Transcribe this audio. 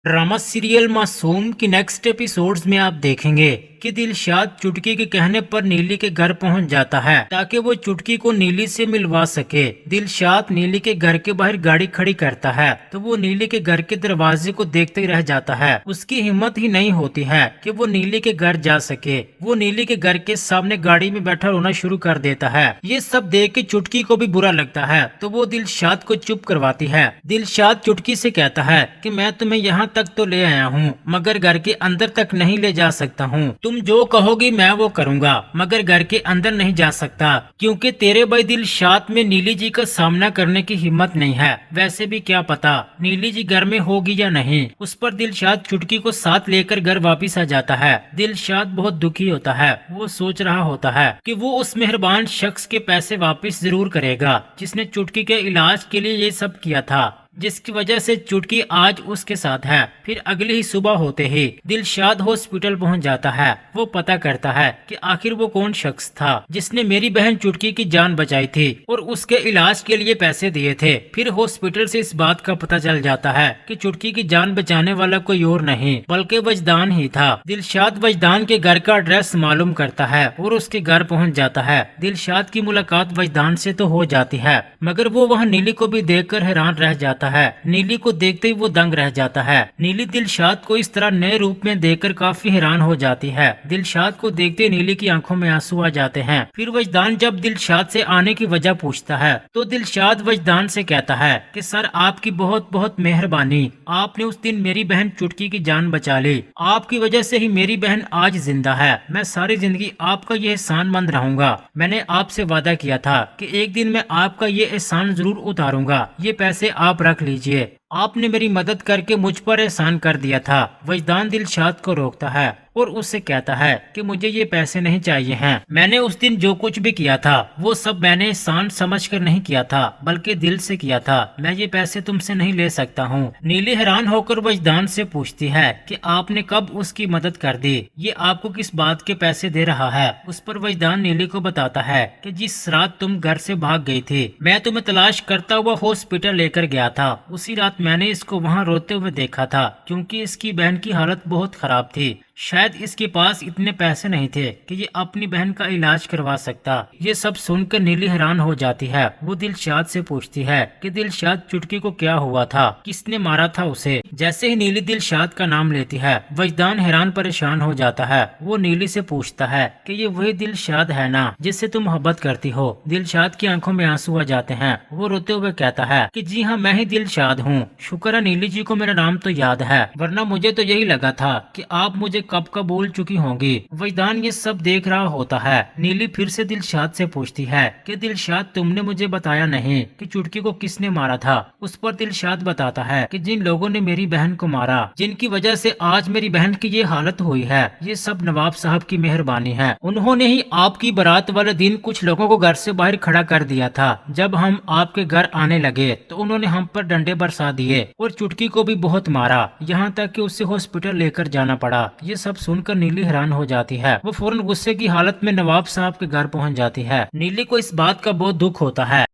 Drama serial मासूम की next episodes में आप देखेंगे कि दिलशाद चुटकी के कहने पर नीली के घर पहुंच जाता है ताकि वो चुटकी को नीली से मिलवा सके। दिलशाद नीली के घर के बाहर गाड़ी खड़ी करता है तो वो नीली के घर के दरवाजे को देखते रह जाता है। उसकी हिम्मत ही नहीं होती है कि वो नीली के घर जा सके। वो नीली के घर के सामने गाड़ी में बैठा रोना शुरू कर देता है। ये सब देख के चुटकी को भी बुरा लगता है तो वो दिलशाद को चुप करवाती है। दिलशाद चुटकी से कहता है कि मैं तुम्हें यहाँ तक तो ले आया हूँ मगर घर के अंदर तक नहीं ले जा सकता हूँ। तुम जो कहोगी मैं वो करूँगा मगर घर के अंदर नहीं जा सकता क्योंकि तेरे भाई दिलशाद में नीली जी का सामना करने की हिम्मत नहीं है। वैसे भी क्या पता नीली जी घर में होगी या नहीं। उस पर दिलशाद चुटकी को साथ लेकर घर वापिस आ जाता है। दिलशाद बहुत दुखी होता है। वो सोच रहा होता है कि वो उस मेहरबान शख्स के पैसे वापस जरूर करेगा जिसने चुटकी के इलाज के लिए ये सब किया था, जिसकी वजह से चुटकी आज उसके साथ है। फिर अगली ही सुबह होते ही दिलशाद हॉस्पिटल पहुंच जाता है। वो पता करता है कि आखिर वो कौन शख्स था जिसने मेरी बहन चुटकी की जान बचाई थी और उसके इलाज के लिए पैसे दिए थे। फिर हॉस्पिटल से इस बात का पता चल जाता है कि चुटकी की जान बचाने वाला कोई और नहीं बल्कि वजदान ही था। दिलशाद वजदान के घर का एड्रेस मालूम करता है और उसके घर पहुँच जाता है। दिलशाद की मुलाकात वजदान से तो हो जाती है मगर वो वहाँ नीली को भी देखकर हैरान रह जाता है। नीली को देखते ही वो दंग रह जाता है। नीली दिलशाद को इस तरह नए रूप में देखकर काफी हैरान हो जाती है। दिलशाद को देखते नीली की आंखों में आंसू आ जाते हैं। फिर वजदान जब दिलशाद से आने की वजह पूछता है तो दिलशाद वजदान से कहता है कि सर आपकी बहुत बहुत मेहरबानी, आपने उस दिन मेरी बहन चुटकी की जान बचा ली। आपकी वजह से ही मेरी बहन आज जिंदा है। मैं सारी जिंदगी आपका ये एहसानमंद रहूंगा। मैंने आपसे वादा किया था कि एक दिन मैं आपका ये एहसान जरूर उतारूंगा। ये पैसे आप रख लीजिए, आपने मेरी मदद करके मुझ पर एहसान कर दिया था। वजदान दिलशाद को रोकता है और उससे कहता है कि मुझे ये पैसे नहीं चाहिए हैं। मैंने उस दिन जो कुछ भी किया था वो सब मैंने एहसान समझकर नहीं किया था बल्कि दिल से किया था। मैं ये पैसे तुमसे नहीं ले सकता हूँ। नीली हैरान होकर वजदान से पूछती है कि आपने कब उसकी मदद कर दी, ये आपको किस बात के पैसे दे रहा है। उस पर वजदान नीली को बताता है कि जिस रात तुम घर से भाग गई थी मैं तुम्हें तलाश करता हुआ हॉस्पिटल लेकर गया था। उसी रात मैंने इसको वहाँ रोते हुए देखा था क्योंकि इसकी बहन की हालत बहुत खराब थी। शायद इसके पास इतने पैसे नहीं थे कि ये अपनी बहन का इलाज करवा सकता। ये सब सुनकर नीली हैरान हो जाती है। वो दिलशाद से पूछती है कि दिलशाद चुटकी को क्या हुआ था, किसने मारा था उसे। जैसे ही नीली दिलशाद का नाम लेती है वजदान हैरान परेशान हो जाता है। वो नीली से पूछता है कि ये वही दिलशाद है ना जिससे तुम मोहब्बत करती हो। दिलशाद की आंखों में आंसू आ जाते हैं। वो रोते हुए कहता है कि जी हाँ, मैं ही दिलशाद हूँ। शुक्र है नीली जी को मेरा नाम तो याद है, वरना मुझे तो यही लगा था कि आप मुझे कब का बोल चुकी होंगी। वजदान ये सब देख रहा होता है। नीली फिर से दिलशाद से पूछती है कि दिलशाद तुमने मुझे बताया नहीं कि चुटकी को किसने मारा था। उस पर दिलशाद बताता है कि जिन लोगों ने मेरी बहन को मारा, जिनकी वजह से आज मेरी बहन की ये हालत हुई है, ये सब नवाब साहब की मेहरबानी है। उन्होंने ही आपकी बारात वाले दिन कुछ लोगों को घर से बाहर खड़ा कर दिया था। जब हम आपके घर आने लगे तो उन्होंने हम पर डंडे बरसा दिए और चुटकी को भी बहुत मारा, यहाँ तक कि उसे हॉस्पिटल लेकर जाना पड़ा। ये सब सुनकर नीली हैरान हो जाती है। वो फौरन गुस्से की हालत में नवाब साहब के घर पहुंच जाती है। नीली को इस बात का बहुत दुख होता है